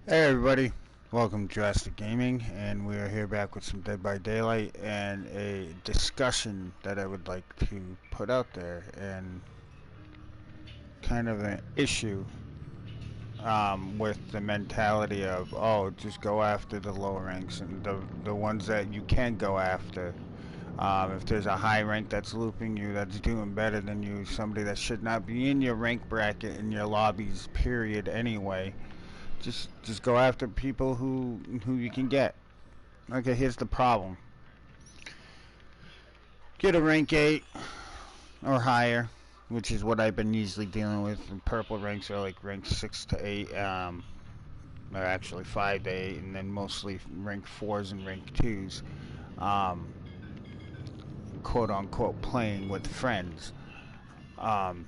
Hey everybody, welcome to Drastic Gaming, and we are here back with some Dead by Daylight and a discussion that I would like to put out there, and kind of an issue with the mentality of, oh, just go after the lower ranks and the ones that you can go after. If there's a high rank that's looping you, that's doing better than you, somebody that should not be in your rank bracket in your lobbies, period, anyway. Just go after people who you can get. Okay, here's the problem. Get a rank 8 or higher, which is what I've been usually dealing with. And purple ranks are like rank 6 to 8, or actually 5 to 8, and then mostly rank 4s and rank 2s, um, quote unquote, playing with friends. Um,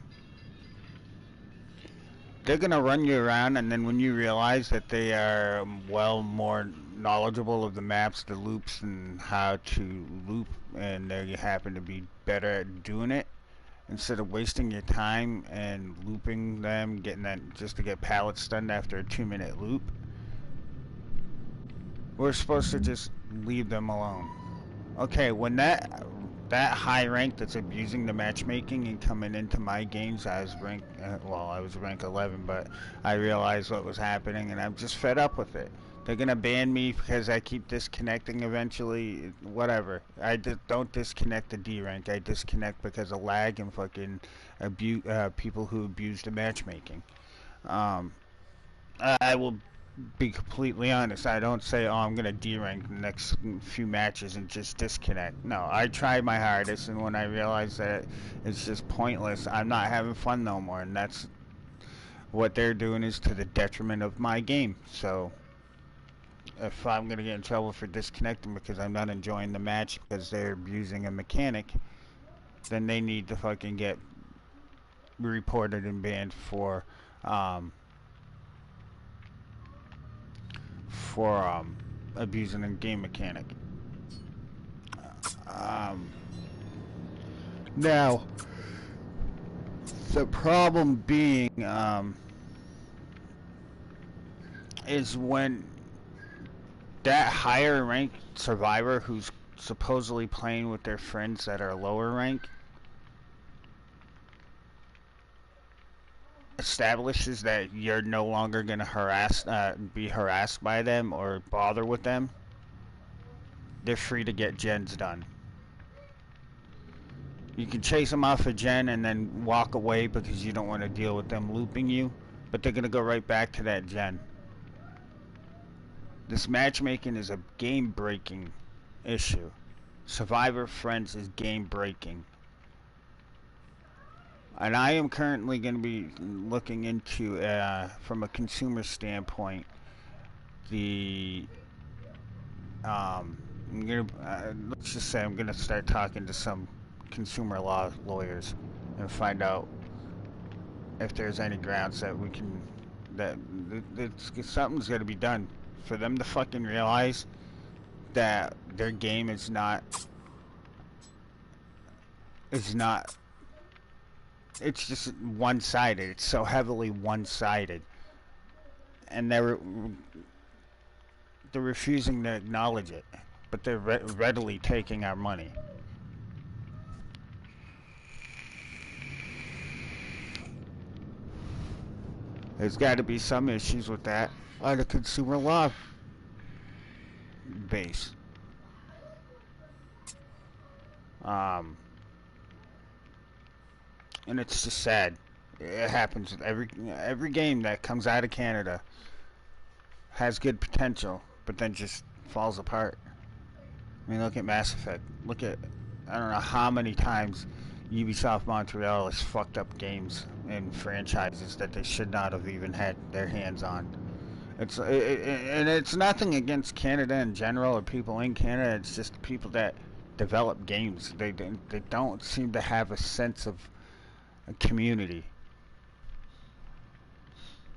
they're gonna run you around, and then when you realize that they are well more knowledgeable of the maps, the loops, and how to loop, and they happen to be better at doing it, instead of wasting your time and looping them, getting that just to get pallet stunned after a 2-minute loop, we're supposed to just leave them alone. Okay, when that high rank that's abusing the matchmaking and coming into my games, I was rank 11, but I realized what was happening, and I'm just fed up with it. They're gonna ban me because I keep disconnecting eventually. Whatever. Don't disconnect the D rank. I disconnect because of lag and fucking people who abuse the matchmaking. Um, I will be completely honest. I don't say, oh, I'm going to D rank the next few matches and just disconnect. No, I tried my hardest, and when I realized that it's just pointless, I'm not having fun no more. And that's what they're doing, is to the detriment of my game. So if I'm going to get in trouble for disconnecting because I'm not enjoying the match because they're abusing a mechanic, then they need to fucking get reported and banned um, for abusing a game mechanic. Um, Now, the problem being is when that higher ranked survivor who's supposedly playing with their friends that are lower rank establishes that you're no longer going to be harassed by them or bother with them. They're free to get gens done. You can chase them off a gen and then walk away because you don't want to deal with them looping you, but they're going to go right back to that gen. This matchmaking is a game breaking issue. Survivor Friends is game breaking. And I am currently going to be looking into, from a consumer standpoint, the. Let's just say I'm going to start talking to some consumer law lawyers and find out if there's any grounds that we can. That something's got to be done for them to fucking realize that their game is not it's just one-sided. It's so heavily one-sided, and they're refusing to acknowledge it, but they're readily taking our money. There's got to be some issues with that on a consumer law base. Um, and it's just sad. It happens with every game that comes out of Canada. Has good potential, but then just falls apart. I mean, look at Mass Effect. Look at, I don't know how many times Ubisoft Montreal has fucked up games and franchises that they should not have even had their hands on. And it's nothing against Canada in general or people in Canada. It's just people that develop games. They don't seem to have a sense of a community.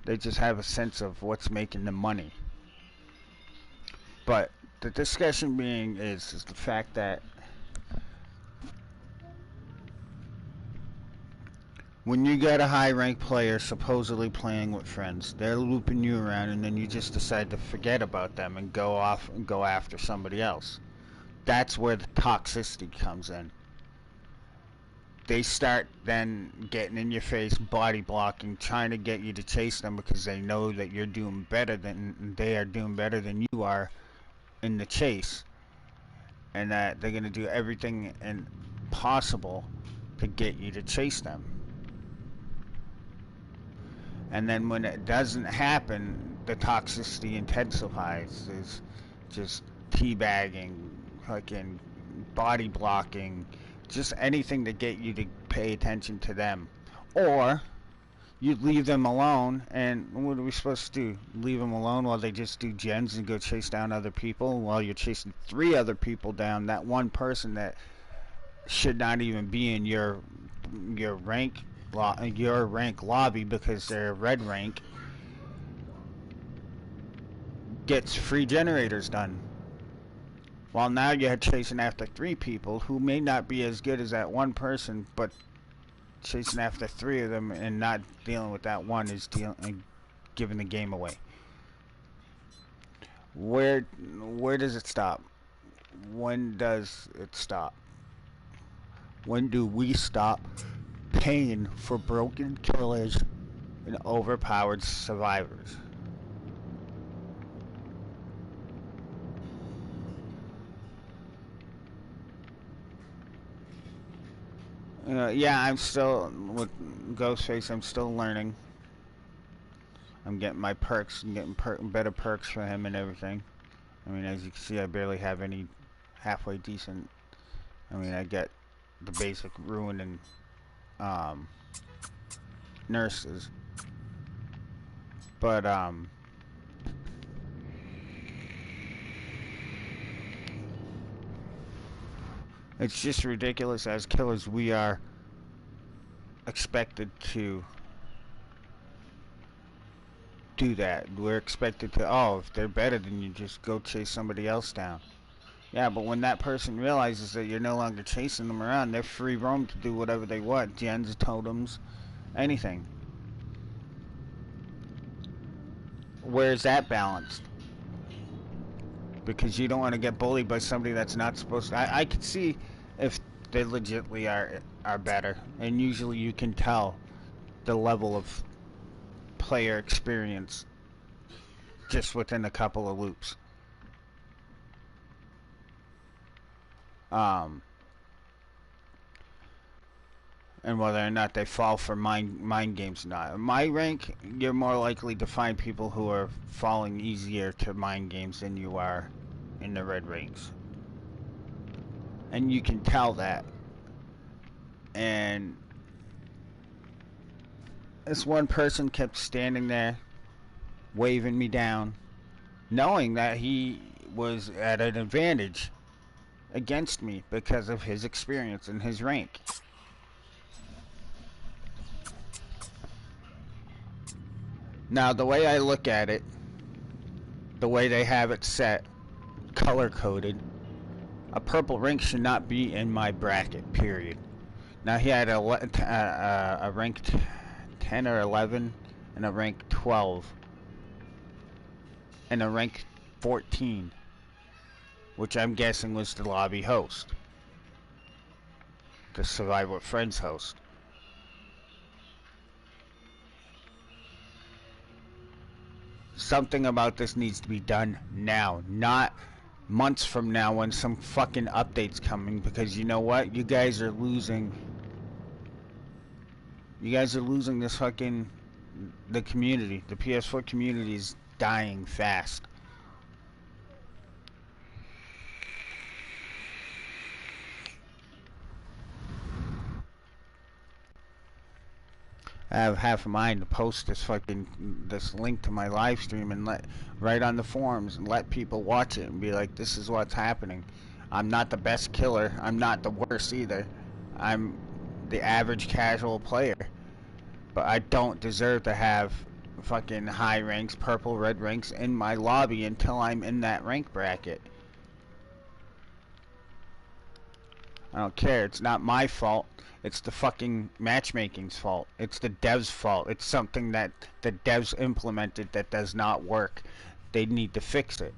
They just have a sense of what's making them money. But the discussion being is the fact that When you get a high ranked player supposedly playing with friends, they're looping you around, and then you just decide to forget about them and go off and go after somebody else. That's where the toxicity comes in. They start then getting in your face, body blocking, trying to get you to chase them because they know that you're doing better than they are doing better than you are in the chase, and that they're gonna do everything possible to get you to chase them. And then when it doesn't happen, the toxicity intensifies. There's just teabagging, fucking body blocking, just anything to get you to pay attention to them. Or you leave them alone, and what are we supposed to do? Leave them alone while they just do gens and go chase down other people while you're chasing 3 other people down, that one person that should not even be in your rank lobby because they're red rank, gets free generators done. While now you're chasing after 3 people who may not be as good as that one person, but chasing after 3 of them and not dealing with that one is giving the game away. Where does it stop? When does it stop? When do we stop paying for broken killers and overpowered survivors? Yeah, I'm still with Ghostface. I'm still learning. I'm getting my perks and getting better perks for him and everything. I mean, as you can see, I barely have any halfway decent. I mean, I get the basic ruin and nurses, but it's just ridiculous. As killers, we are expected to do that. We're expected to, oh, if they're better than you, just go chase somebody else down. Yeah, but when that person realizes that you're no longer chasing them around, they're free roam to do whatever they want. Gens, totems, anything. Where's that balanced? Because you don't want to get bullied by somebody that's not supposed to. I could see if they legitimately are better, and usually you can tell the level of player experience just within a couple of loops. And whether or not they fall for mind games or not. My rank, you're more likely to find people who are falling easier to mind games than you are in the red ranks. And you can tell that. And this one person kept standing there, waving me down, knowing that he was at an advantage against me because of his experience and his rank. Now, the way I look at it, the way they have it set, color-coded, a purple rank should not be in my bracket, period. Now, he had a rank 10 or 11, and a rank 12, and a rank 14, which I'm guessing was the lobby host, the Survive with Friends host. Something about this needs to be done now, not months from now when some fucking update's coming, because you know what? You guys are losing this fucking, the community. The PS4 community is dying fast. I have half a mind to post this link to my live stream and write on the forums and let people watch it and be like, this is what's happening. I'm not the best killer. I'm not the worst either. I'm the average casual player. But I don't deserve to have fucking high ranks, purple, red ranks in my lobby until I'm in that rank bracket. I don't care. It's not my fault. It's the fucking matchmaking's fault. It's the devs' fault. It's something that the devs implemented that does not work. They need to fix it.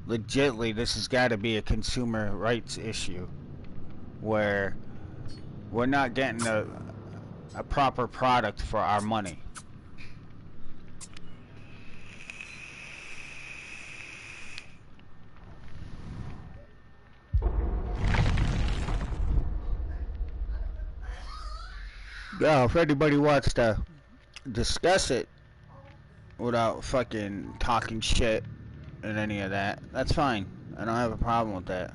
Legitly, this has got to be a consumer rights issue where we're not getting a proper product for our money. Now, if anybody wants to discuss it without fucking talking shit and any of that, that's fine. I don't have a problem with that.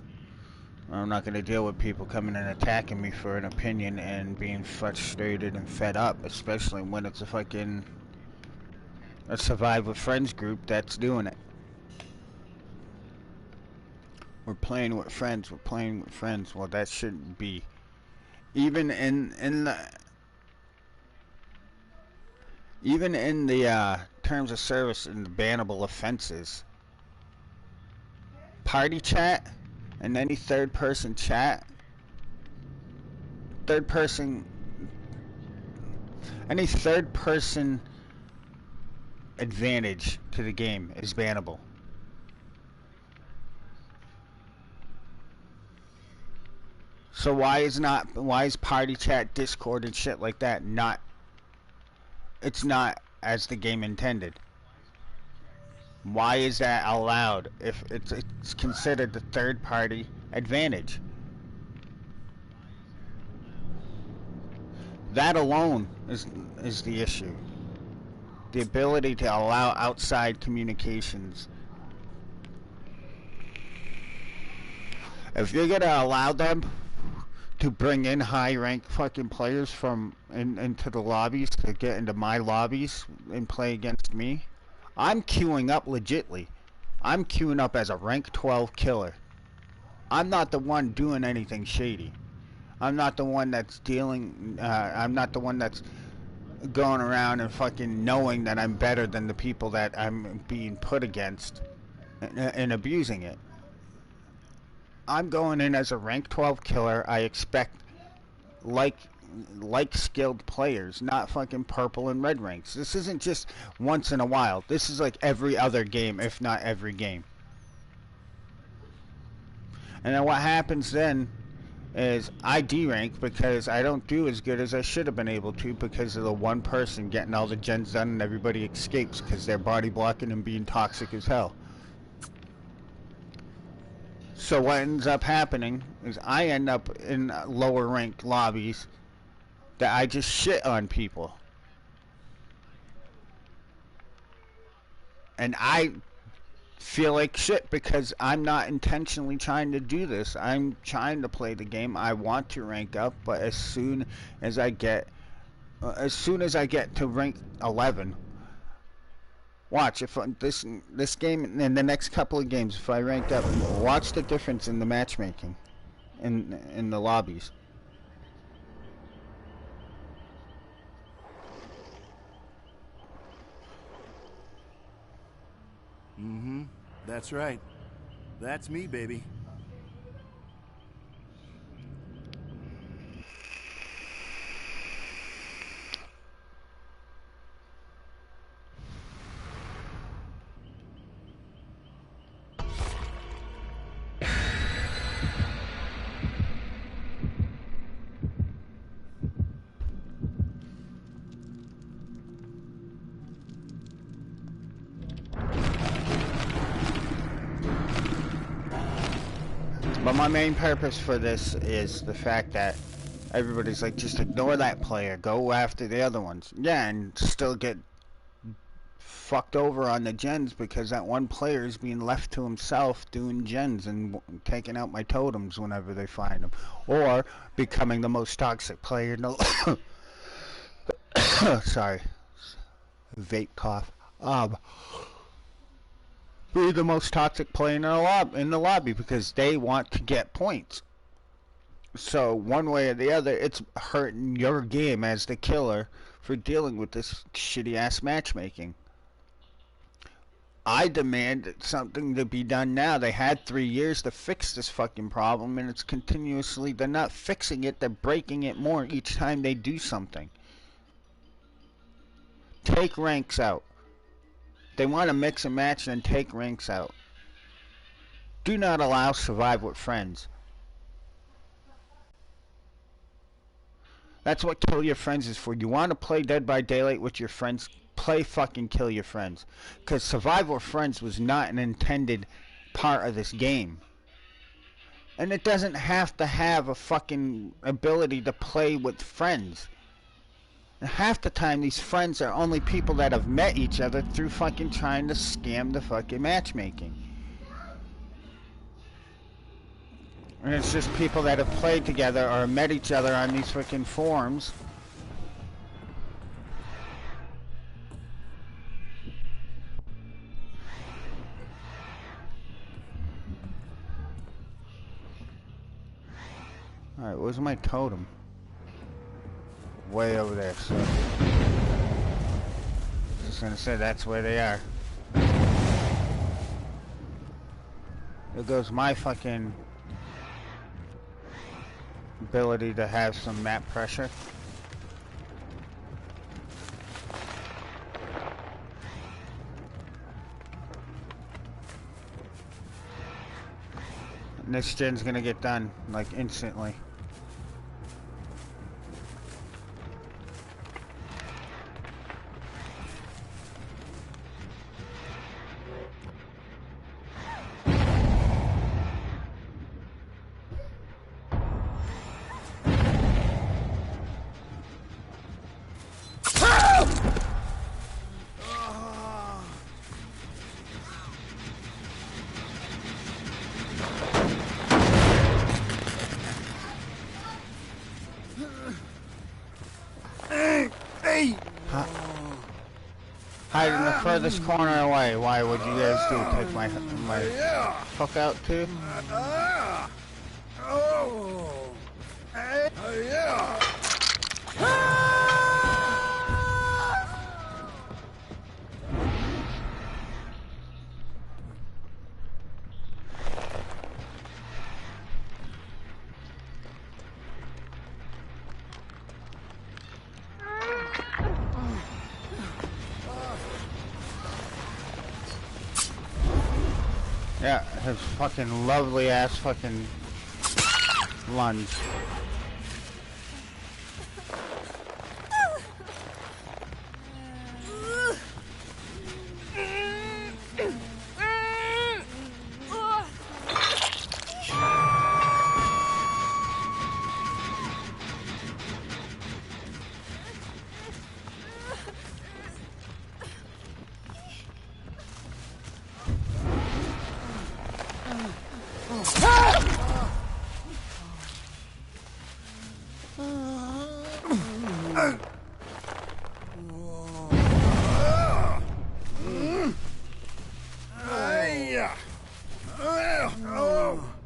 I'm not going to deal with people coming and attacking me for an opinion and being frustrated and fed up, especially when it's a Survive with Friends group that's doing it. We're playing with friends. We're playing with friends. Well, that shouldn't be. Even in the terms of service and the bannable offenses, party chat and any third person advantage to the game is bannable. So why is party chat, Discord and shit like that not, it's not as the game intended? Why is that allowed if it's considered the third party advantage? That alone is the issue. The ability to allow outside communications. If you're gonna allow them to bring in high-ranked fucking players into the lobbies to get into my lobbies and play against me, I'm queuing up legitly. I'm queuing up as a rank 12 killer. I'm not the one doing anything shady. I'm not the one that's I'm not the one that's going around and fucking knowing that I'm better than the people that I'm being put against and abusing it. I'm going in as a rank 12 killer. I expect like skilled players, not fucking purple and red ranks. This isn't just once in a while. This is like every other game, if not every game. And then what happens then is I derank because I don't do as good as I should have been able to because of the one person getting all the gens done and everybody escapes because they're body blocking and being toxic as hell. So what ends up happening is I end up in lower ranked lobbies that I just shit on people. And I feel like shit because I'm not intentionally trying to do this. I'm trying to play the game. I want to rank up, but as soon as I get to rank 11, watch if this game in the next couple of games, if I rank up, watch the difference in the matchmaking in the lobbies. Mm-hmm. That's right. That's me, baby. But my main purpose for this is the fact that everybody's like, just ignore that player, go after the other ones. Yeah, and still get fucked over on the gens because that one player is being left to himself doing gens and taking out my totems whenever they find them. Or becoming the most toxic player in the... Sorry. Vape cough. Be the most toxic player in the lobby because they want to get points. So one way or the other, it's hurting your game as the killer for dealing with this shitty ass matchmaking. I demand something to be done now. They had 3 years to fix this fucking problem, and it's continuously, they're not fixing it, they're breaking it more each time they do something. Take ranks out. They want to mix and match and take ranks out. Do not allow survive with friends. That's what Kill Your Friends is for. You want to play Dead by Daylight with your friends, play fucking Kill Your Friends. Because Survive with Friends was not an intended part of this game. And it doesn't have to have a fucking ability to play with friends. And half the time these friends are only people that have met each other through fucking trying to scam the fucking matchmaking. And it's just people that have played together or met each other on these freaking forums. Alright, where's my totem? Way over there, so... Just gonna say that's where they are. There goes my fucking... ability to have some map pressure. And this gen's gonna get done like instantly. Hide in the furthest corner away. Why would you guys do? Take my hook out too? Yeah, his fucking lovely ass fucking lunge.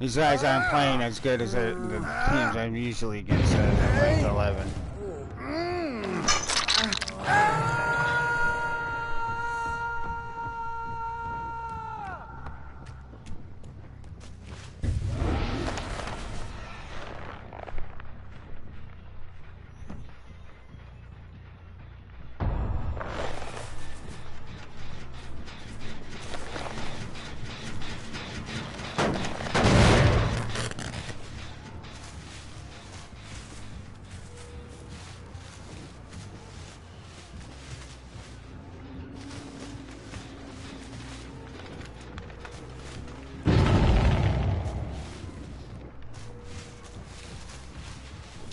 These guys aren't playing as good as the teams I'm usually against at rank 11.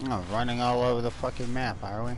Oh, running all over the fucking map, are we?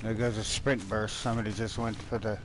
There goes a sprint burst. Somebody just went for the...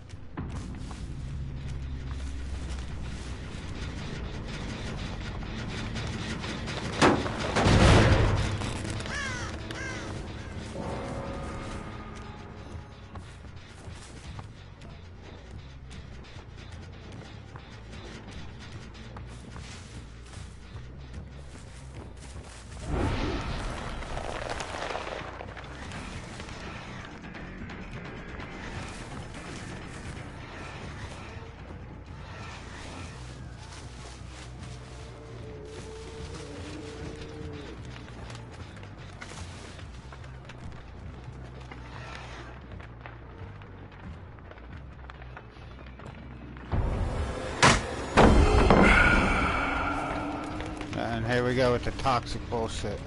And here we go with the toxic bullshit.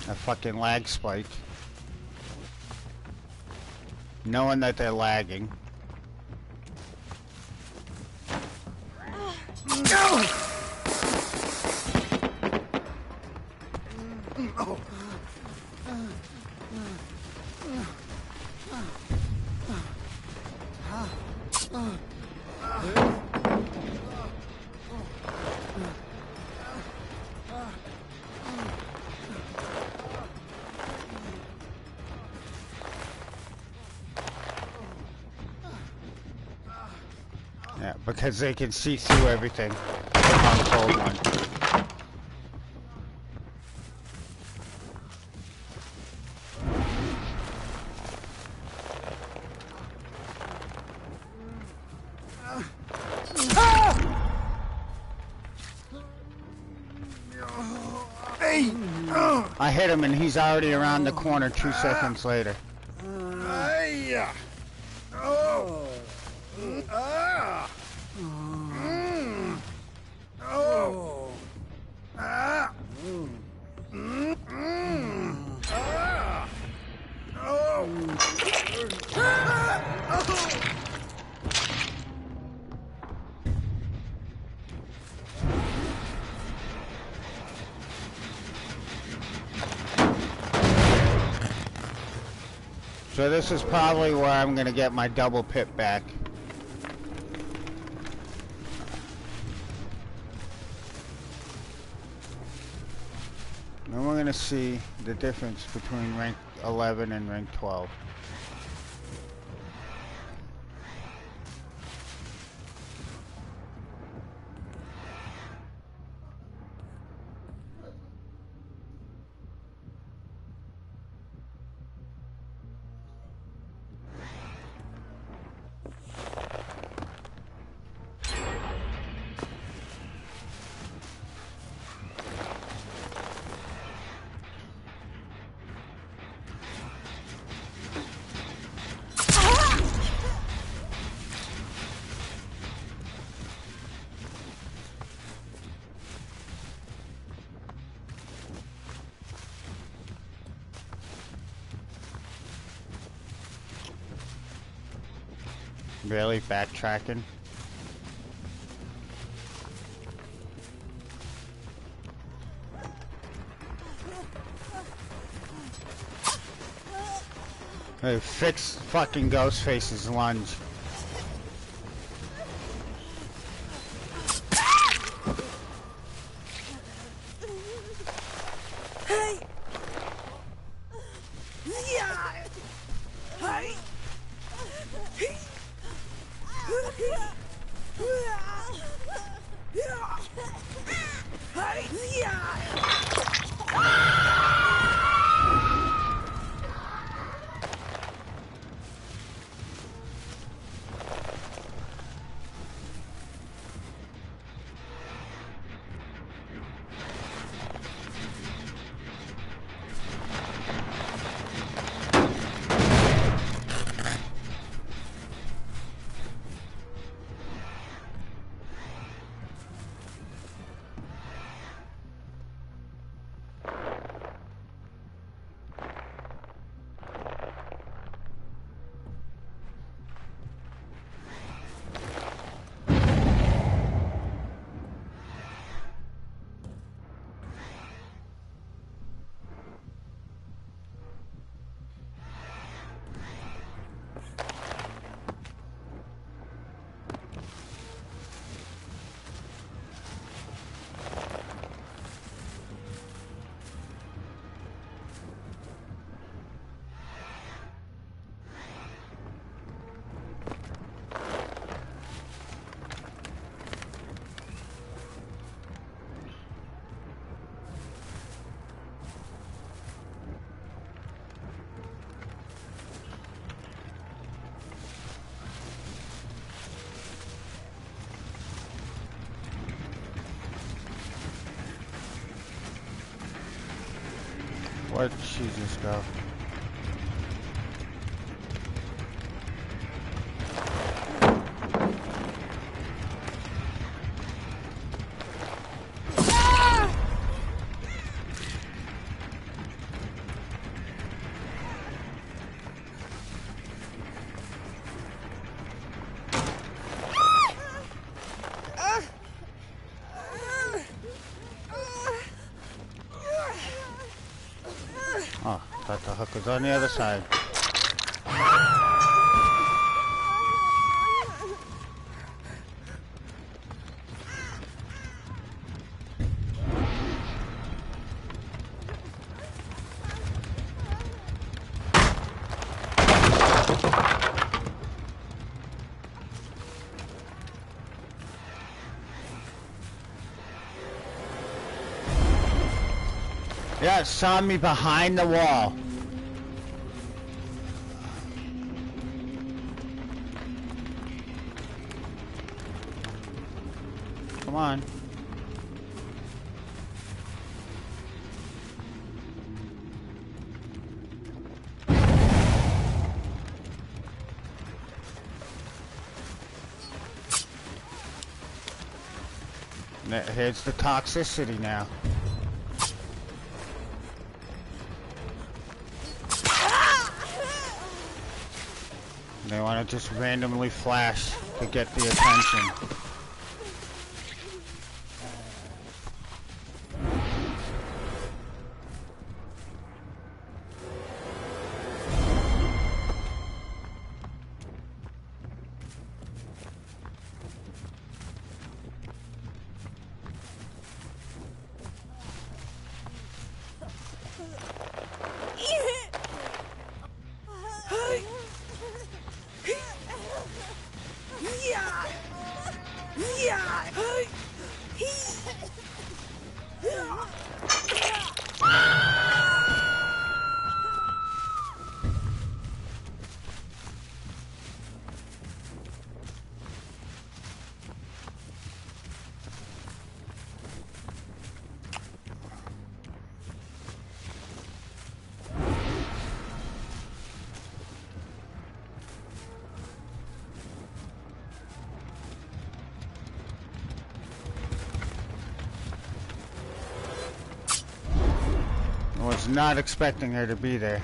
A fucking lag spike. Knowing that they're lagging. Yeah, because they can see through everything on cold one. I hit him and he's already around the corner 2 seconds later. So this is probably where I'm gonna get my double pip back. Then we're gonna see the difference between rank 11 and rank 12. Really? Backtracking? Hey, fix fucking Ghostface's lunge. Where'd she just go? It's on the other side. Yeah, it saw me behind the wall. Come on. Here's the toxicity now. They want to just randomly flash to get the attention. I was not expecting her to be there.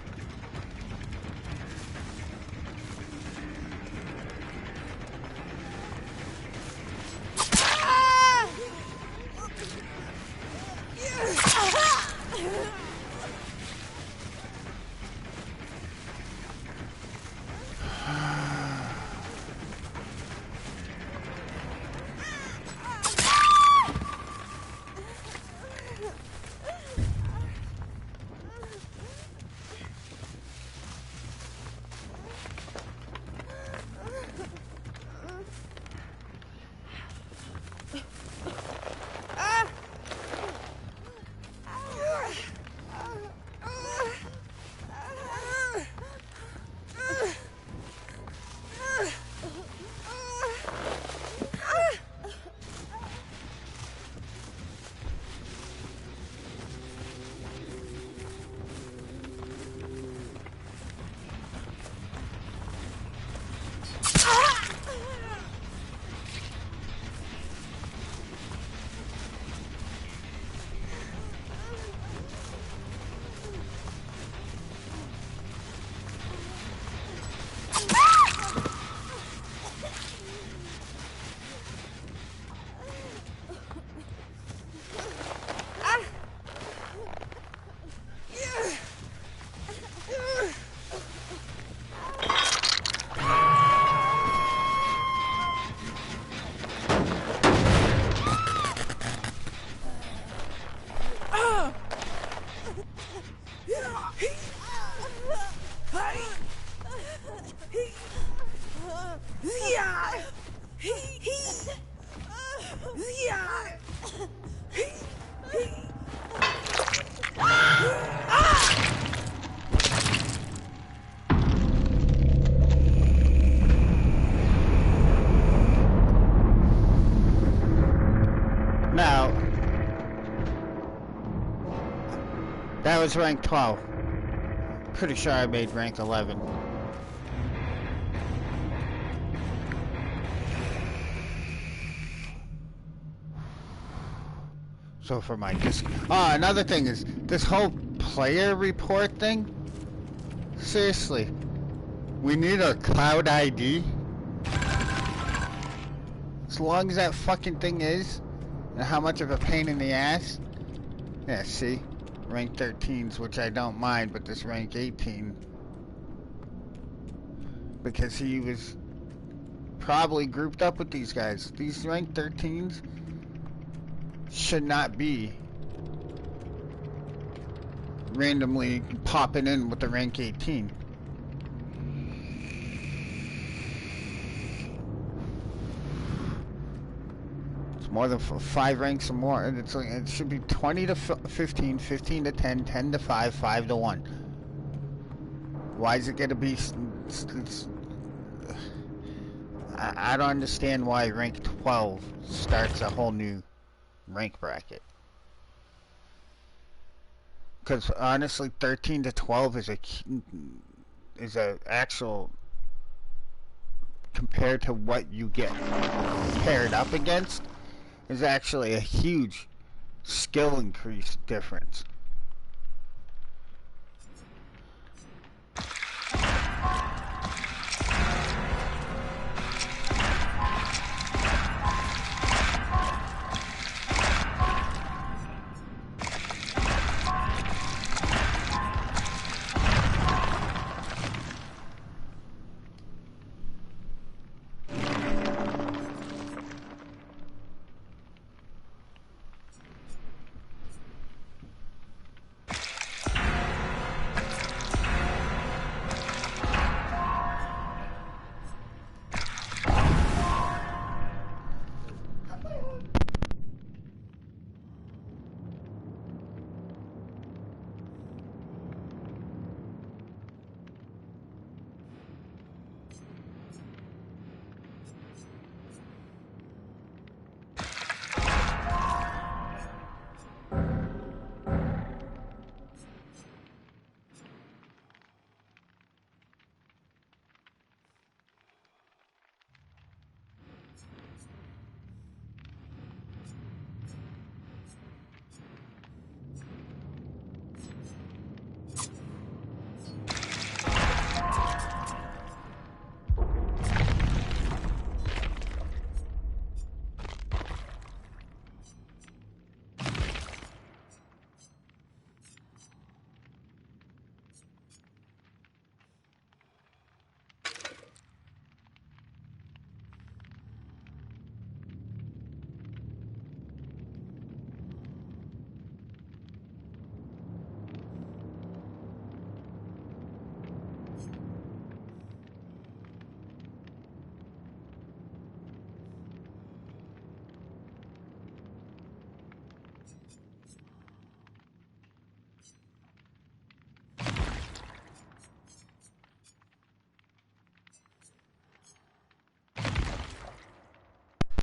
That was rank 12. Pretty sure I made rank 11. So for my disc... Oh, another thing is, this whole player report thing? Seriously. We need a cloud ID? As long as that fucking thing is, and how much of a pain in the ass. Yeah, see? rank 13s, which I don't mind, but this rank 18, because he was probably grouped up with these guys. These rank 13s should not be randomly popping in with the rank 18. More than 5 ranks or more. It's like, it should be 20 to 15, 15 to 10, 10 to 5, 5 to 1. Why is it going to be... I don't understand why rank 12 starts a whole new rank bracket. Because honestly, 13 to 12 is a actual... compared to what you get paired up against, is actually a huge skill increase difference.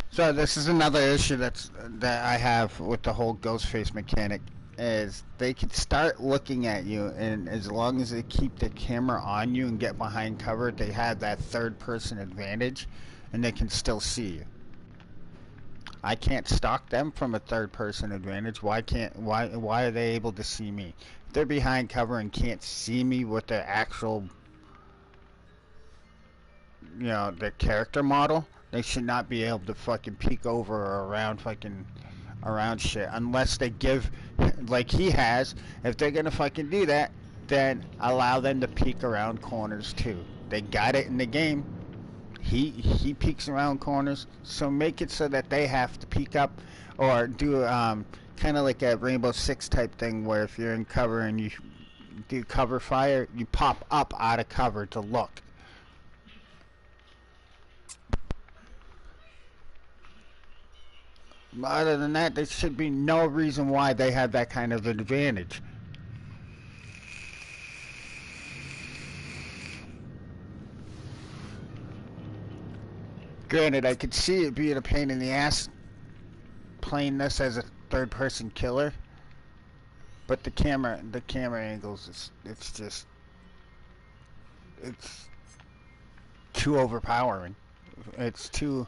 So this is another issue that I have with the whole Ghostface mechanic, is they can start looking at you, and as long as they keep the camera on you and get behind cover, they have that third person advantage, and they can still see you. I can't stalk them from a third person advantage. Why are they able to see me? If they're behind cover and can't see me with their actual, you know, their character model, they should not be able to fucking peek over or around around shit unless they give, like he has. If they're gonna fucking do that, then allow them to peek around corners too. They got it in the game. He peeks around corners, so make it so that they have to peek up, or do kind of like a Rainbow Six type thing, where if you're in cover and you do cover fire, you pop up out of cover to look. Other than that, there should be no reason why they have that kind of advantage. Granted, I could see it being a pain in the ass playing this as a third-person killer, but the camera angles, it's too overpowering. It's too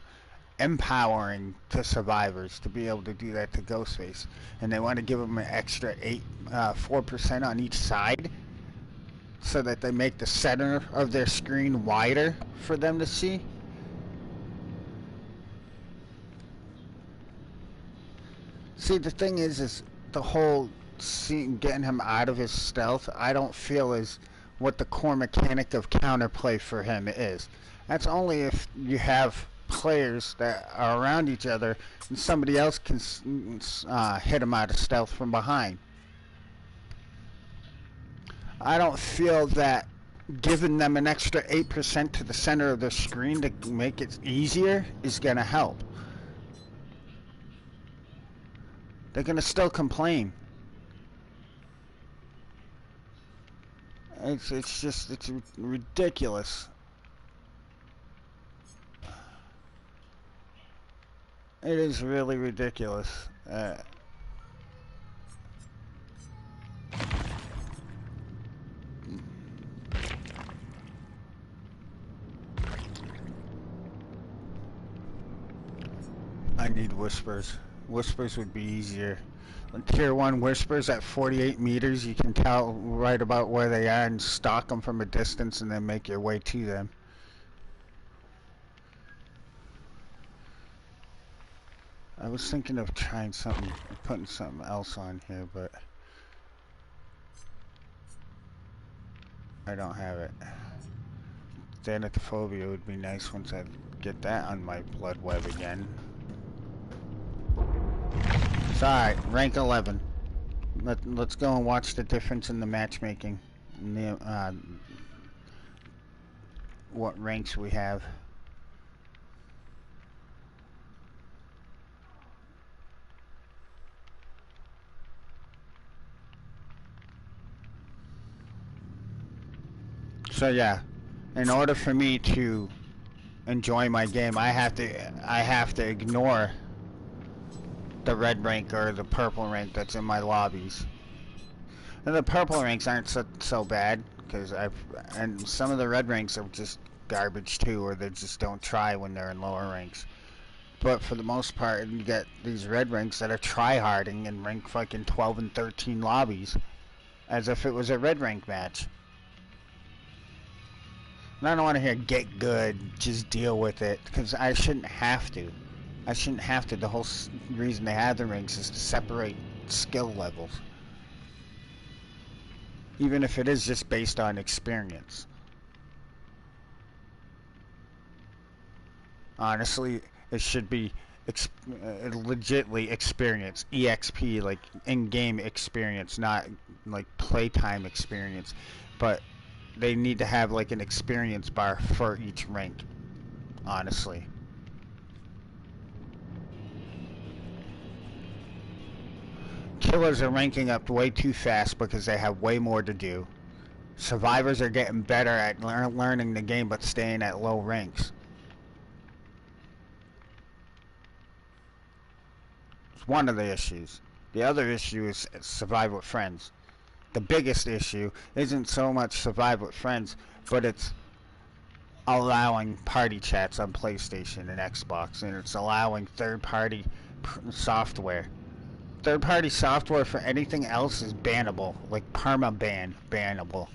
empowering to survivors to be able to do that to Ghostface, and they want to give them an extra 4% on each side, so that they make the center of their screen wider for them to see. See, the thing is the whole getting him out of his stealth, I don't feel is what the core mechanic of counterplay for him is. That's only if you have players that are around each other and somebody else can hit him out of stealth from behind. I don't feel that giving them an extra 8% to the center of the screen to make it easier is going to help. They're going to still complain. It's ridiculous. It is really ridiculous. I need whispers. Whispers would be easier. Tier 1 whispers at 48 meters, you can tell right about where they are and stalk them from a distance and then make your way to them. I was thinking of trying something, putting something else on here, but I don't have it. Thanatophobia would be nice once I get that on my blood web again. It's alright, rank 11. Let's go and watch the difference in the matchmaking. And the, what ranks we have. So yeah, in order for me to enjoy my game, I have to ignore the red rank or the purple rank that's in my lobbies. And the purple ranks aren't so bad because and some of the red ranks are just garbage too, or they just don't try when they're in lower ranks. But for the most part, you get these red ranks that are try-harding and rank fucking 12 and 13 lobbies as if it was a red rank match. And I don't want to hear get good, just deal with it, because I shouldn't have to. I shouldn't have to. The whole reason they have the ranks is to separate skill levels. Even if it is just based on experience. Honestly, it should be legitly experience. EXP, like in-game experience, not like playtime experience. But they need to have like an experience bar for each rank, honestly. Killers are ranking up way too fast because they have way more to do. Survivors are getting better at learning the game but staying at low ranks. It's one of the issues. The other issue is survive with friends. The biggest issue isn't so much survive with friends, but it's allowing party chats on PlayStation and Xbox, and it's allowing third-party software. Third-party software for anything else is bannable, like perma-ban bannable.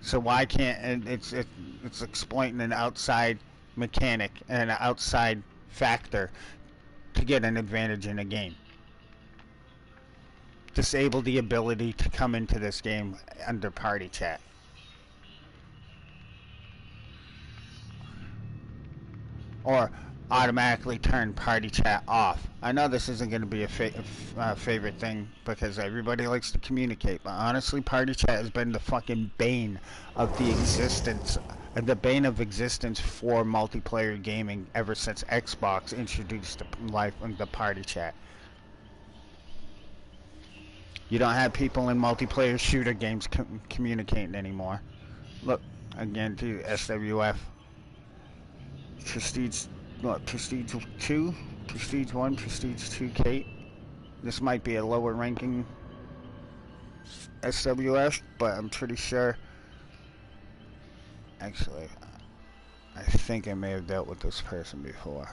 So why can't, and it's exploiting an outside mechanic and an outside factor to get an advantage in a game. Disable the ability to come into this game under party chat. Or automatically turn party chat off. I know this isn't going to be a favorite thing because everybody likes to communicate, but honestly, party chat has been the fucking bane of the existence, the bane of existence for multiplayer gaming ever since Xbox introduced the party chat. You don't have people in multiplayer shooter games communicating anymore. Look, again to SWF. Prestige, what, Prestige 2? Prestige 1, Prestige 2, Kate. This might be a lower ranking SWF, but I'm pretty sure. Actually, I think I may have dealt with this person before.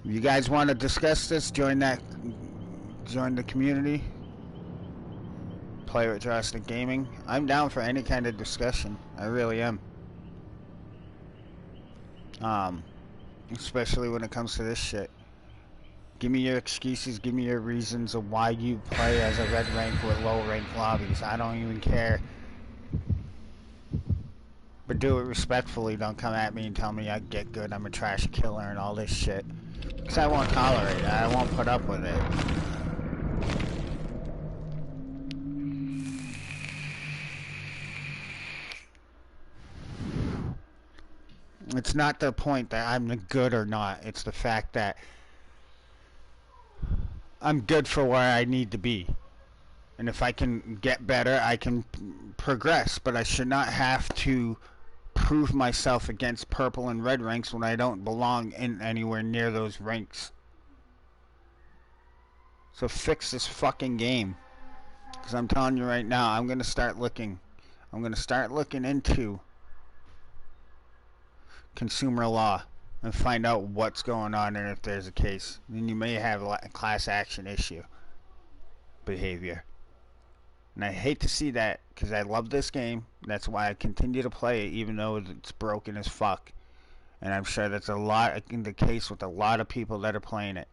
You guys want to discuss this? Join the community. play with Drastic Gaming. I'm down for any kind of discussion. I really am. Especially when it comes to this shit. Give me your excuses, give me your reasons of why you play as a red rank with low rank lobbies. I don't even care. But do it respectfully. Don't come at me and tell me I get good, I'm a trash killer and all this shit. Because I won't tolerate it. I won't put up with it. It's not the point that I'm good or not. It's the fact that I'm good for where I need to be. And if I can get better, I can progress. But I should not have to prove myself against purple and red ranks when I don't belong in anywhere near those ranks. So fix this fucking game. Because I'm telling you right now, I'm going to start looking. I'm going to start looking into consumer law and find out what's going on and if there's a case. Then you may have a class action issue behavior. And I hate to see that because I love this game. That's why I continue to play it even though it's broken as fuck. And I'm sure that's a lot in the case with a lot of people that are playing it.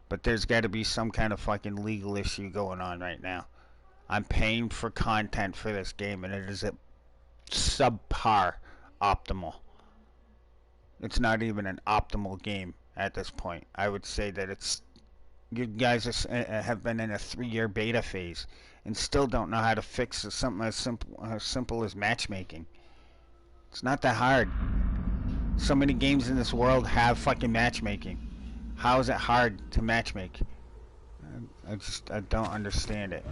But there's got to be some kind of fucking legal issue going on right now. I'm paying for content for this game and it is at subpar optimal. It's not even an optimal game at this point. I would say that it's... You guys have been in a 3-year beta phase and still don't know how to fix something as simple as matchmaking. It's not that hard. So many games in this world have fucking matchmaking. How is it hard to matchmake? I don't understand it.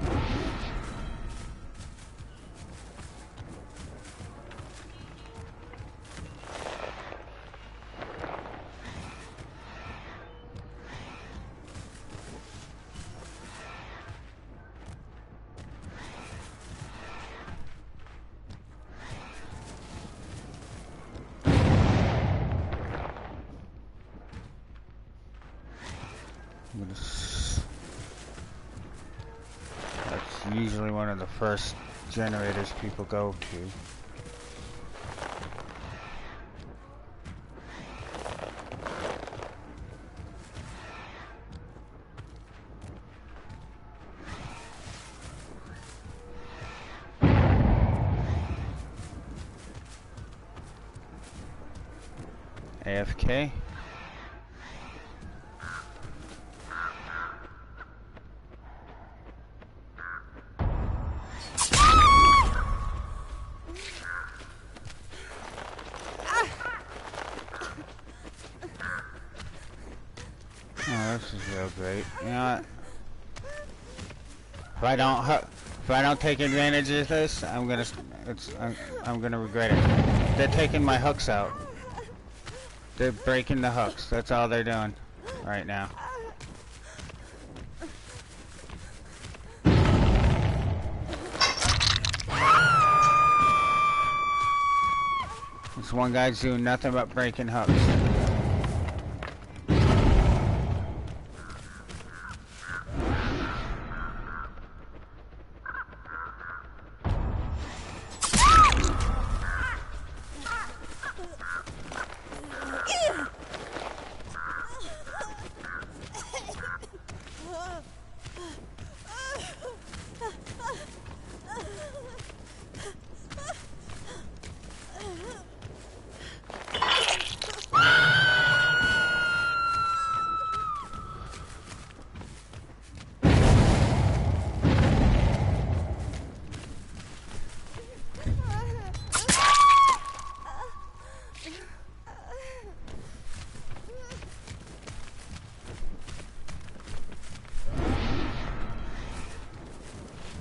That's usually one of the first generators people go to. AFK. This is real great. You know what? If I don't take advantage of this, I'm gonna regret it. They're taking my hooks out. They're breaking the hooks. That's all they're doing right now. This one guy's doing nothing but breaking hooks.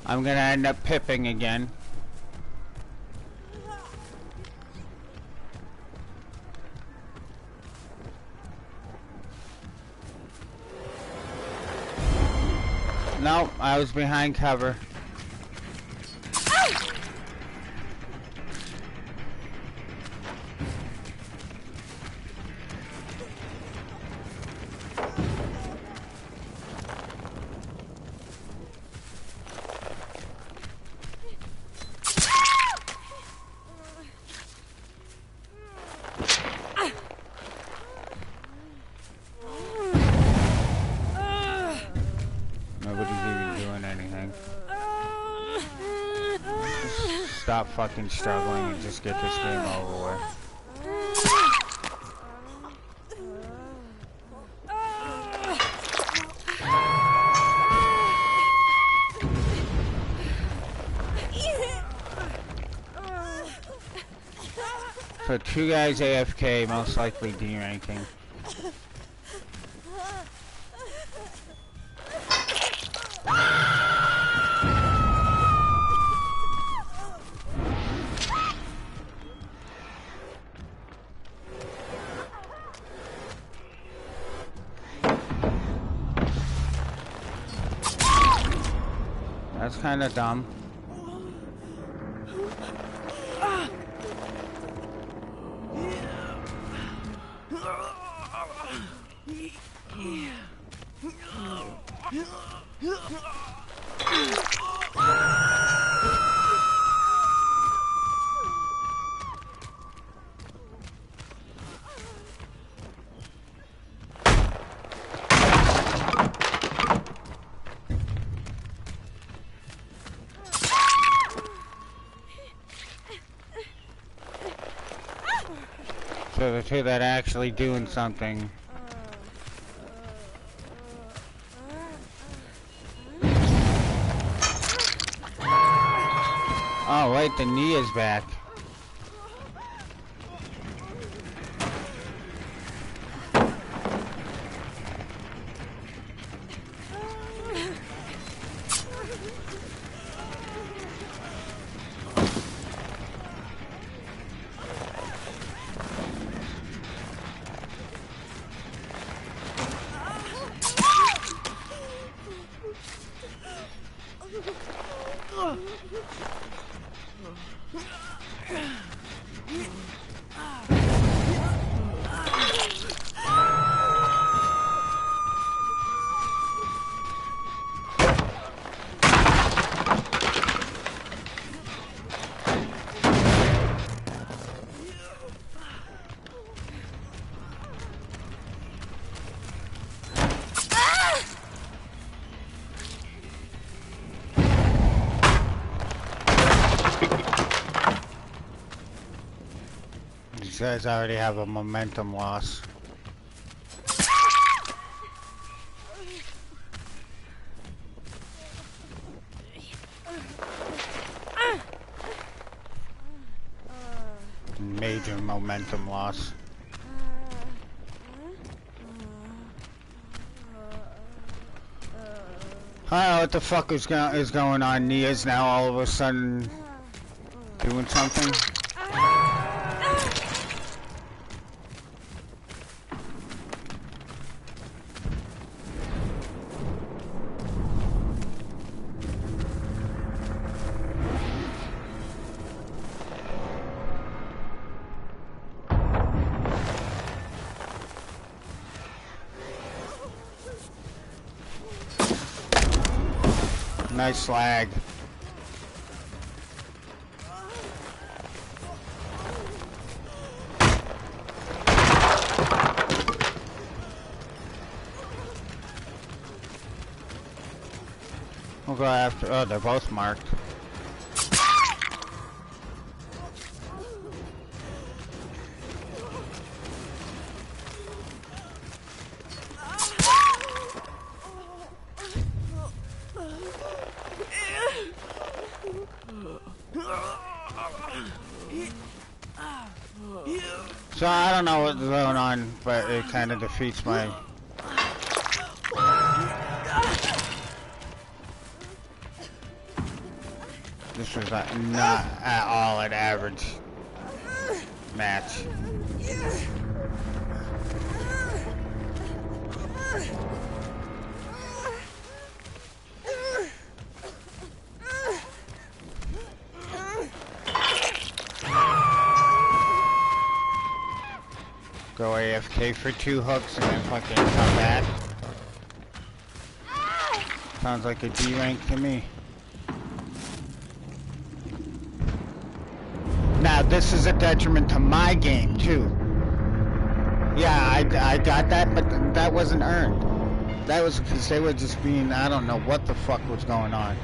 I'm gonna end up pipping again. No, I was behind cover. stop fucking struggling and just get this game over with. So 2 guys AFK, most likely D-ranking. That's kind of dumb. So the 2 that are actually doing something. Oh wait, the knee is back. These guys already have a momentum loss. Major momentum loss. I don't know what the fuck is going on. Nia's now all of a sudden doing something. Nice slag. We'll go after. Oh, they're both marked. So I don't know what's going on, but it kind of defeats my... This was not at all an average match. Go AFK for 2 hooks and then fucking come back. Sounds like a D rank to me. Now this is a detriment to my game too. Yeah, I got that, but that wasn't earned. That was because they were just being, I don't know what the fuck was going on.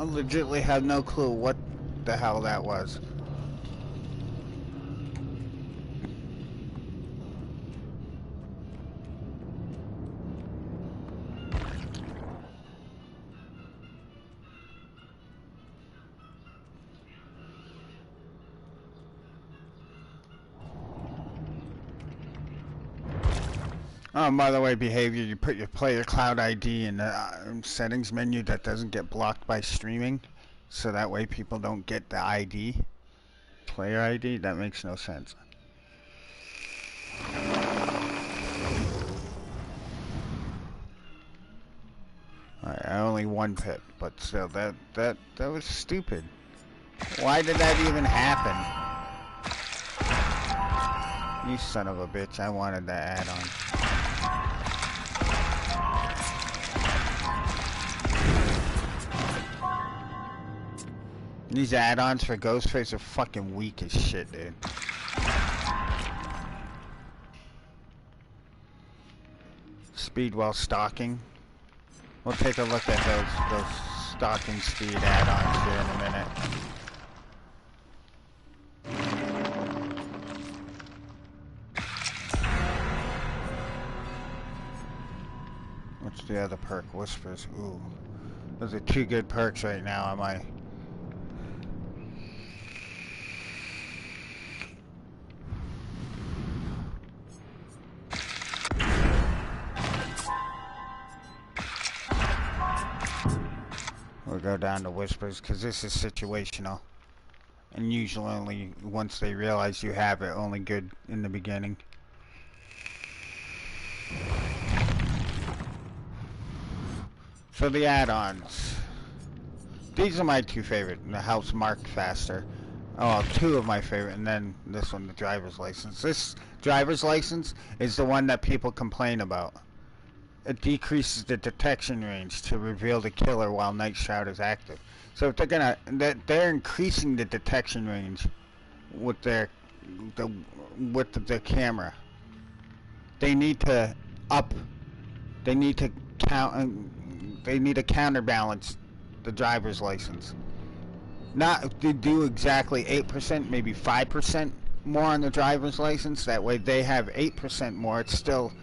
legitimately have no clue what the hell that was. Oh, by the way, behavior, you put your player cloud ID in the settings menu that doesn't get blocked by streaming, so that way people don't get the ID, player ID. That makes no sense. Alright, I only one pit, but still, that was stupid. Why did that even happen? You son of a bitch, I wanted that add-on. These add-ons for Ghostface are fucking weak as shit, dude. Speed while stalking. We'll take a look at those stalking speed add-ons here in a minute. What's the other perk? Whispers. Ooh. Those are two good perks right now on my... We'll go down to Whispers, because this is situational. And usually only once they realize you have it, only good in the beginning. So the add-ons. These are my two favorite. The helps mark faster. Oh, two of my favorite, and then this one, the driver's license. This driver's license is the one that people complain about. It decreases the detection range to reveal the killer while Night Shroud is active. So if they're increasing the detection range with the camera. They need to counterbalance the driver's license. Not to do exactly 8%, maybe 5% more on the driver's license. That way they have 8% more. It's still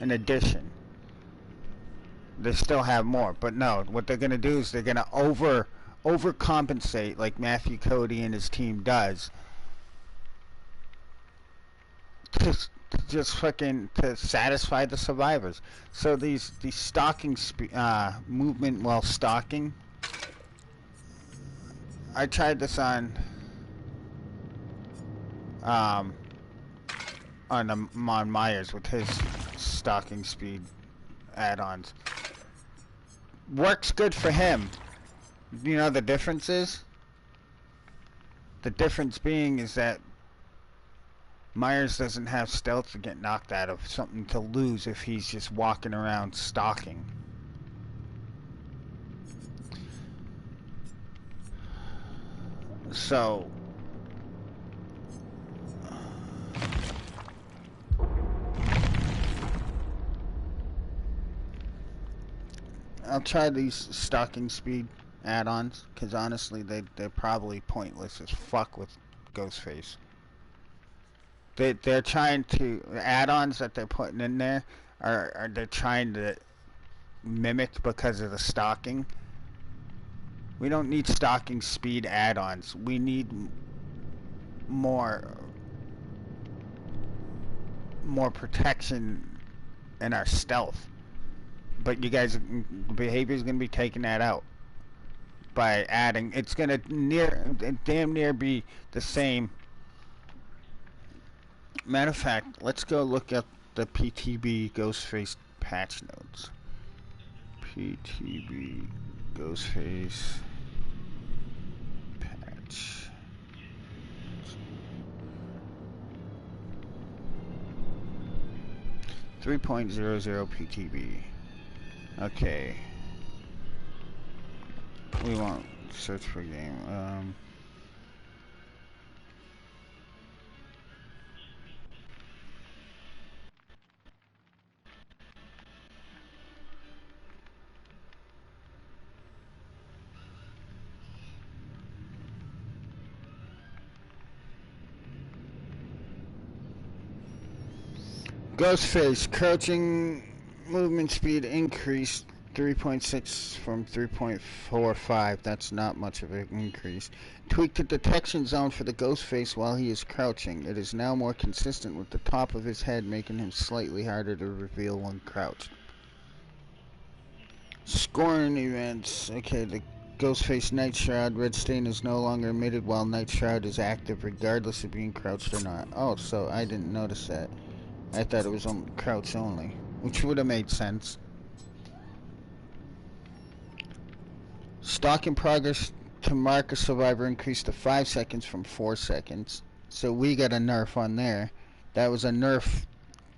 an addition. They still have more, but no. What they're gonna do is they're gonna overcompensate, like Matthew Cody and his team does, just fucking to satisfy the survivors. So these stalking movement while stalking. I tried this on Myers with his stalking speed add-ons. Works good for him. You know the difference is? The difference being is that Myers doesn't have stealth to get knocked out of, something to lose if he's just walking around stalking. So I'll try these stalking speed add-ons, because honestly they're probably pointless as fuck with Ghostface. They're trying to, add-ons that they're putting in there are they're trying to mimic because of the stalking. We don't need stalking speed add-ons. We need more protection in our stealth. But you guys, behavior is going to be taking that out by adding. It's going to damn near be the same. Matter of fact, let's go look at the PTB Ghostface patch notes. PTB Ghostface patch. 3.00 PTB. Okay. We won't search for game. Ghostface, crouching movement speed increased 3.6 from 3.45. That's not much of an increase. Tweak the detection zone for the Ghostface while he is crouching. It is now more consistent with the top of his head, making him slightly harder to reveal when crouched. Scoring events. Okay, the Ghostface Night Shroud. Red Stain is no longer emitted while Night Shroud is active, regardless of being crouched or not. Oh, so I didn't notice that. I thought it was on crouch only, which would have made sense. Stalk in progress to mark a survivor increased to 5 seconds from 4 seconds. So we got a nerf on there. That was a nerf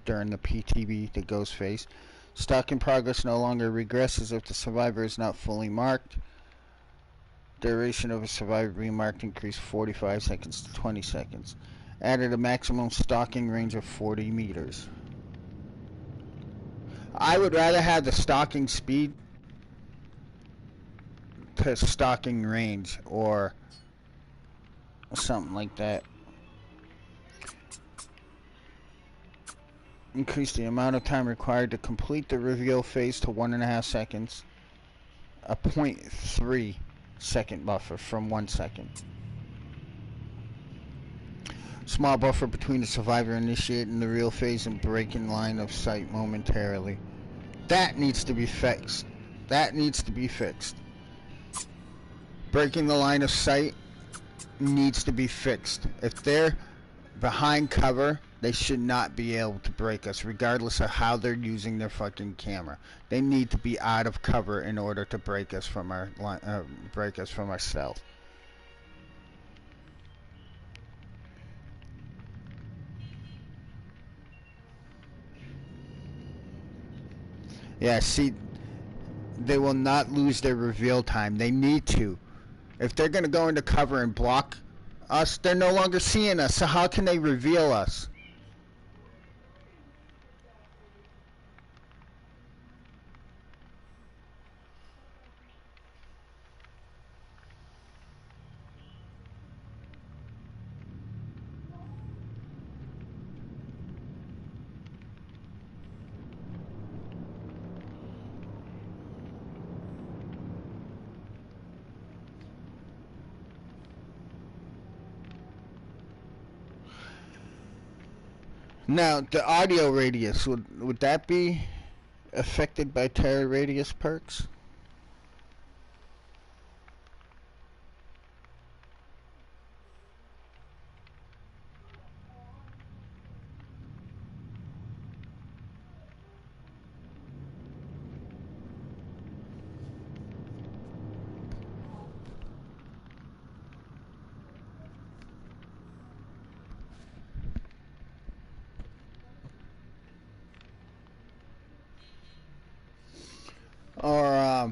during the PTB, the Ghostface. Stalk in progress no longer regresses if the survivor is not fully marked. Duration of a survivor being marked increased 45 seconds to 20 seconds. Added a maximum stalking range of 40 meters. I would rather have the stalking speed to stalking range or something like that. Increase the amount of time required to complete the reveal phase to 1.5 seconds. A 0.3 second buffer from 1 second. Small buffer between the survivor initiating the real phase and breaking line of sight momentarily. That needs to be fixed. That needs to be fixed. Breaking the line of sight needs to be fixed. If they're behind cover, they should not be able to break us, regardless of how they're using their fucking camera. They need to be out of cover in order to break us from our stealth. Yeah, see, they will not lose their reveal time. They need to. If they're going to go into cover and block us, they're no longer seeing us, so how can they reveal us? Now, the audio radius, would that be affected by terror radius perks? Or,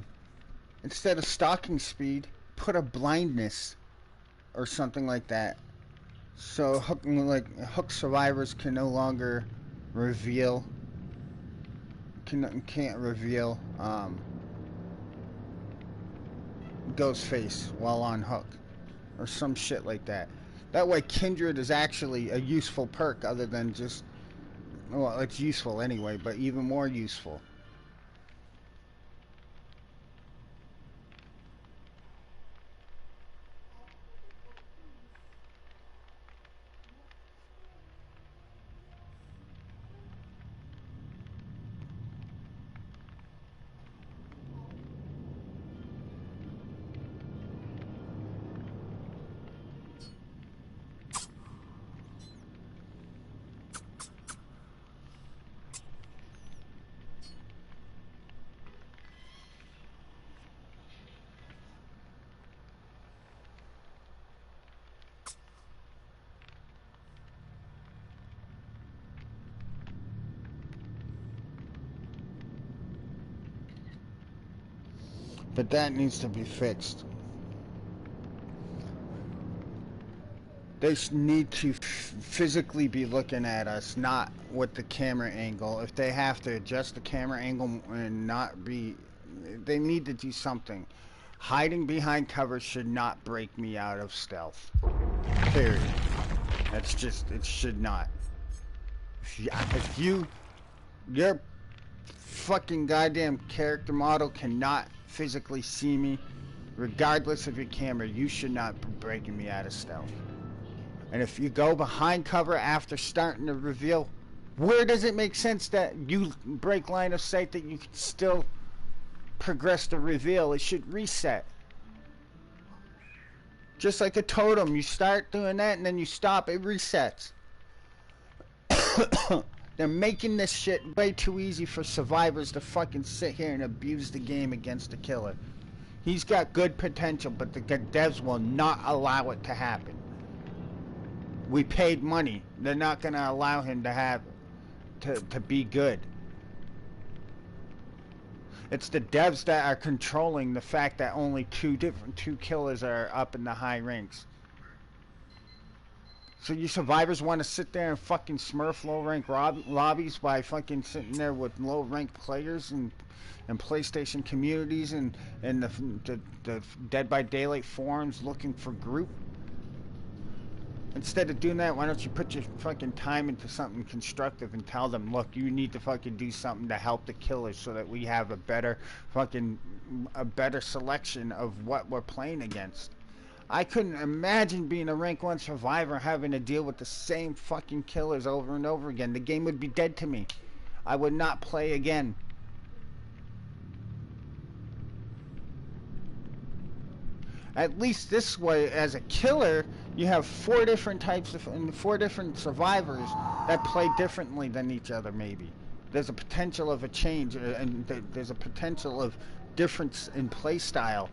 instead of stalking speed, put a blindness or something like that. So hook survivors can no longer reveal, can't reveal Ghostface while on hook, or some shit like that. That way, Kindred is actually a useful perk other than just, well, it's useful anyway, but even more useful. But that needs to be fixed. They need to physically be looking at us, not with the camera angle. If they have to adjust the camera angle and not be... They need to do something. Hiding behind cover should not break me out of stealth. Period. That's just... It should not. If you Your fucking goddamn character model cannot physically see me. Regardless of your camera, you should not be breaking me out of stealth. And if you go behind cover after starting the reveal, where does it make sense that you break line of sight that you can still progress the reveal? It should reset. Just like a totem, you start doing that and then you stop, it resets. They're making this shit way too easy for survivors to fucking sit here and abuse the game against the killer. He's got good potential, but the devs will not allow it to happen. We paid money. They're not going to allow him to have to be good. It's the devs that are controlling the fact that only two killers are up in the high ranks. So you survivors want to sit there and fucking smurf low rank lobbies by fucking sitting there with low rank players and PlayStation communities and the Dead by Daylight forums looking for group? Instead of doing that, why don't you put your fucking time into something constructive and tell them, look, you need to fucking do something to help the killers so that we have a better selection of what we're playing against. I couldn't imagine being a rank 1 survivor having to deal with the same fucking killers over and over again. The game would be dead to me. I would not play again. At least this way, as a killer, you have 4 different types of, and 4 different survivors that play differently than each other, maybe. There's a potential of a change, and there's a potential of difference in play style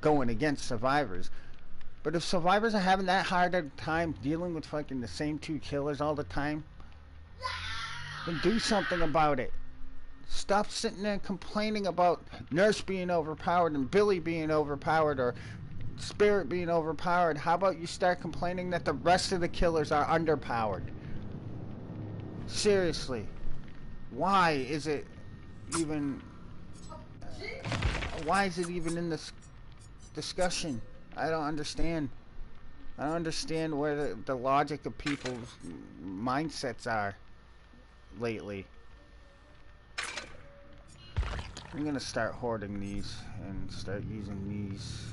going against survivors. But if survivors are having that hard a time dealing with fucking the same 2 killers all the time, then do something about it. Stop sitting there complaining about Nurse being overpowered and Billy being overpowered or Spirit being overpowered. How about you start complaining that the rest of the killers are underpowered? Seriously. Why is it even in this discussion? I don't understand. I don't understand where the logic of people's mindsets are lately. I'm gonna start hoarding these and start using these,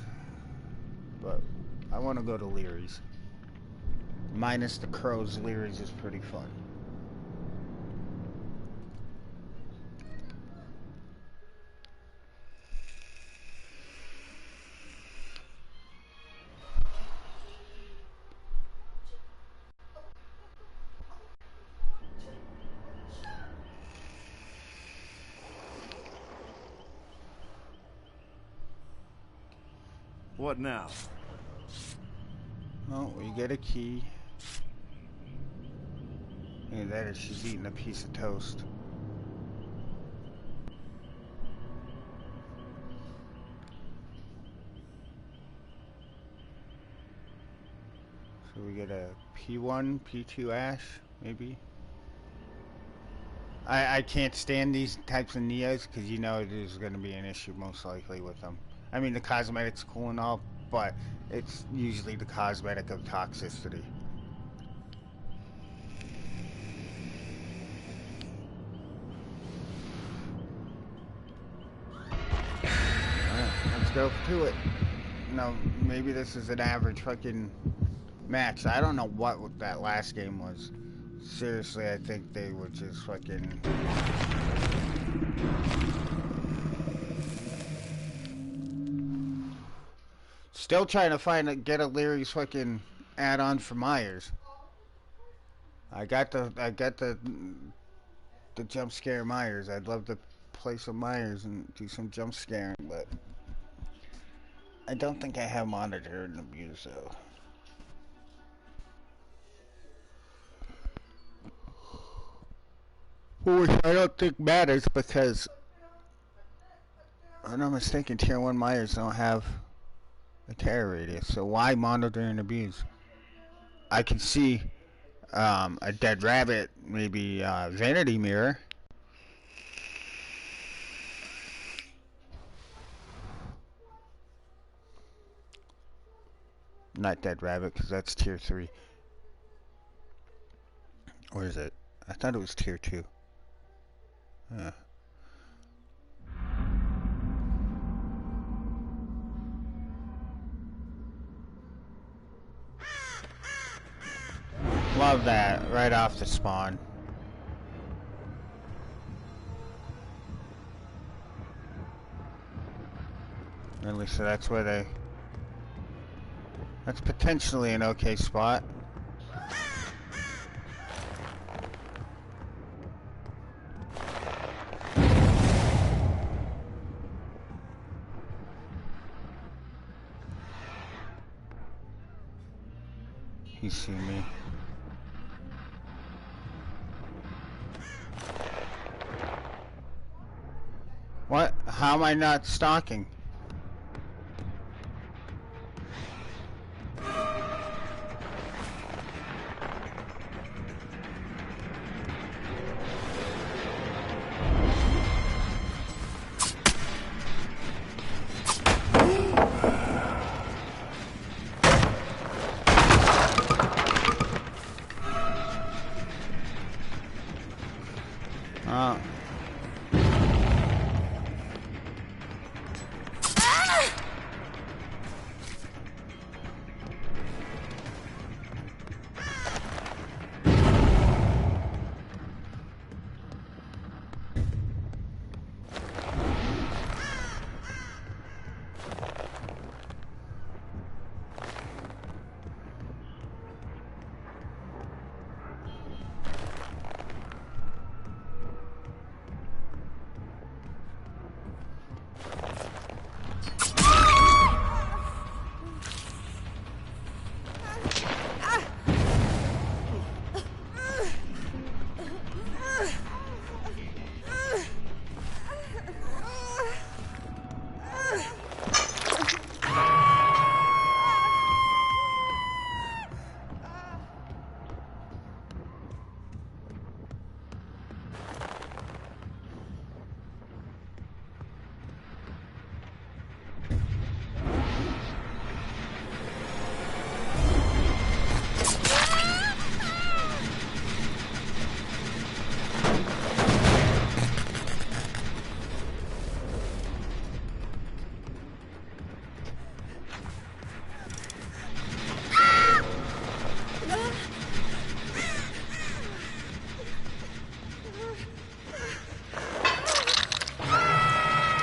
but I want to go to Leary's. Minus the crows, Leary's is pretty fun. What now? Oh, we get a key. And that is, she's eating a piece of toast. So we get a P1, P2 Ash, maybe. I can't stand these types of Neos because you know there's going to be an issue most likely with them. I mean, the cosmetic's cool and all, but it's usually the cosmetic of toxicity. Alright, let's go to it. No, maybe this is an average fucking match. I don't know what that last game was. Seriously, I think they were just fucking... Still trying to get a Leary's fucking add-on for Myers. I got the jump scare Myers. I'd love to play some Myers and do some jump scaring, but I don't think I have Monitor and Abuse though. Which I don't think matters because, if I'm not mistaken, Tier 1 Myers don't have a terror radius, so why Monitor and Abuse? I can see a dead rabbit, maybe Vanity Mirror. Not dead rabbit, because that's Tier 3. Or is it? I thought it was Tier 2. Yeah. Love that, right off the spawn. Really, so that's where they... That's potentially an okay spot. He see me. What? How am I not stalking? Oh.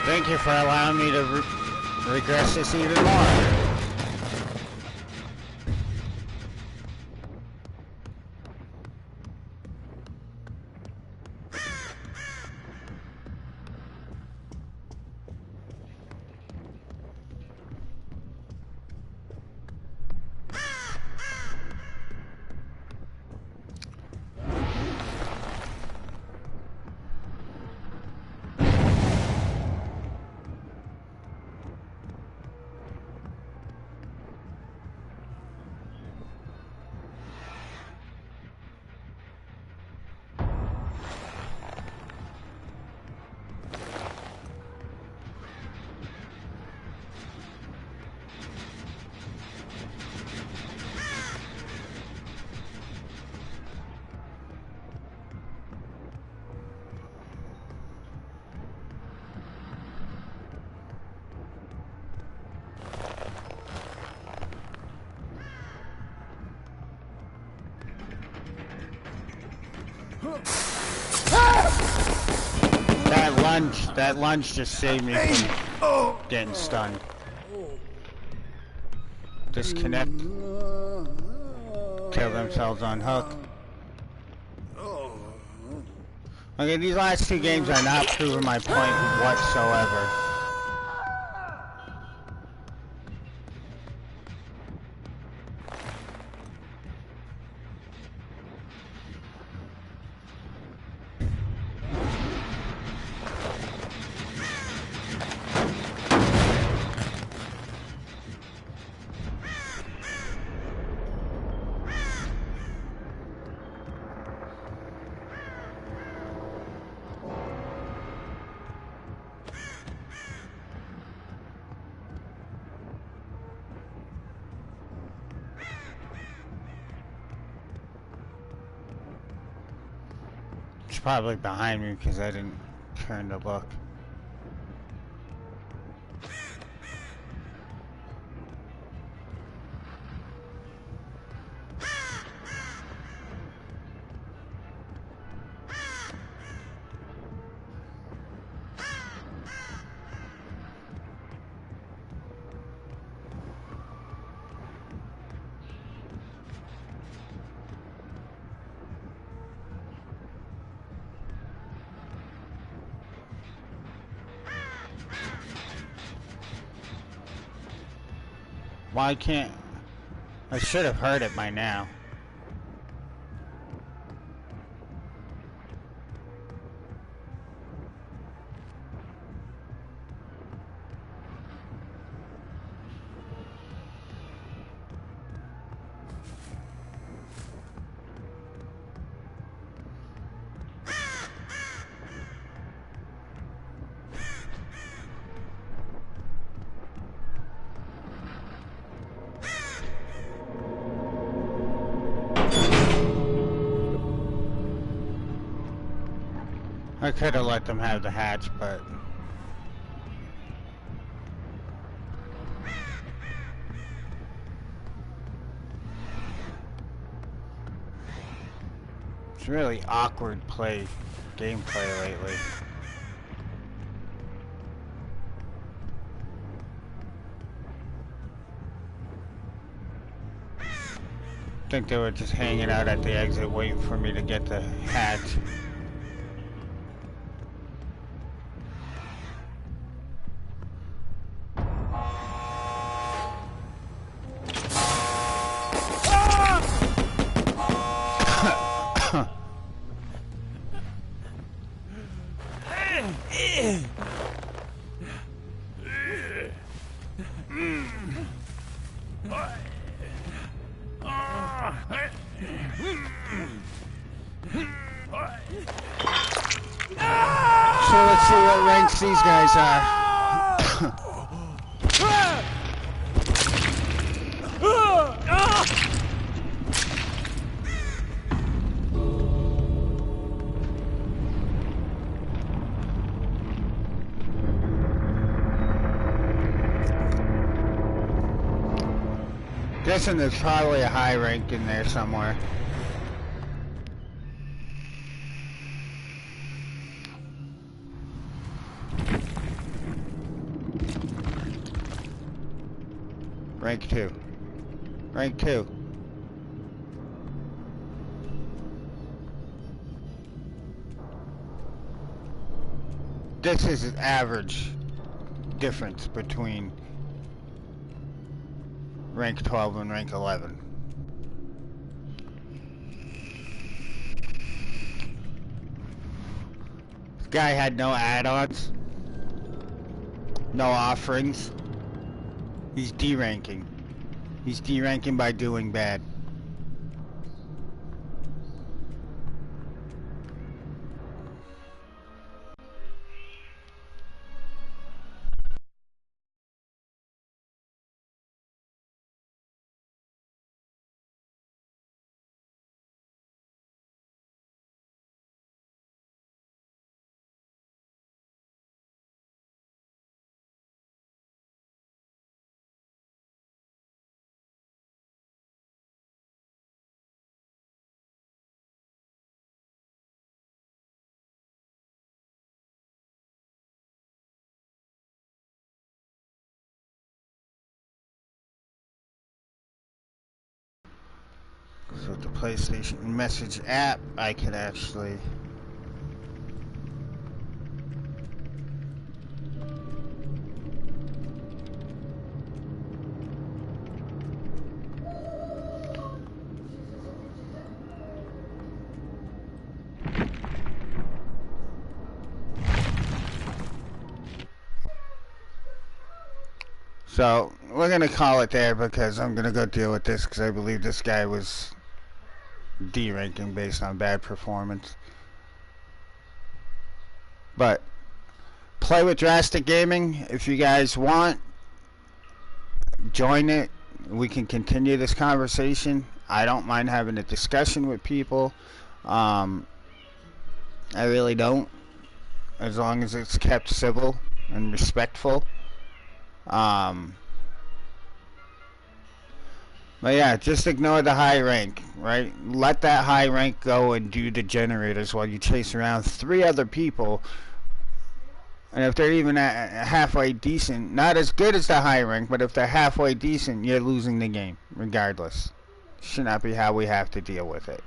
Thank you for allowing me to regress this even more. That lunge just saved me from getting stunned. Disconnect. Kill themselves on hook. Okay, these last two games are not proving my point whatsoever. It's probably behind me because I didn't turn to look. Why can't... I should have heard it by now. I could have let them have the hatch, but... It's really awkward gameplay lately. I think they were just hanging out at the exit waiting for me to get the hatch. So let's see what ranks these guys are. Guessing there's probably a high rank in there somewhere. Rank 2. Rank 2. This is an average difference between rank 12 and rank 11. This guy had no add-ons, no offerings. He's D-ranking. He's D-ranking by doing bad. So with the PlayStation message app, I can actually So we're gonna call it there because I'm gonna go deal with this because I believe this guy was D-ranking based on bad performance. But play with Drastic Gaming if you guys want. Join it. We can continue this conversation. I don't mind having a discussion with people. I really don't. as long as it's kept civil and respectful. Um, but yeah, just ignore the high rank, right? Let that high rank go and do the generators while you chase around 3 other people. And if they're even halfway decent, not as good as the high rank, but if they're halfway decent, you're losing the game, regardless. Should not be how we have to deal with it.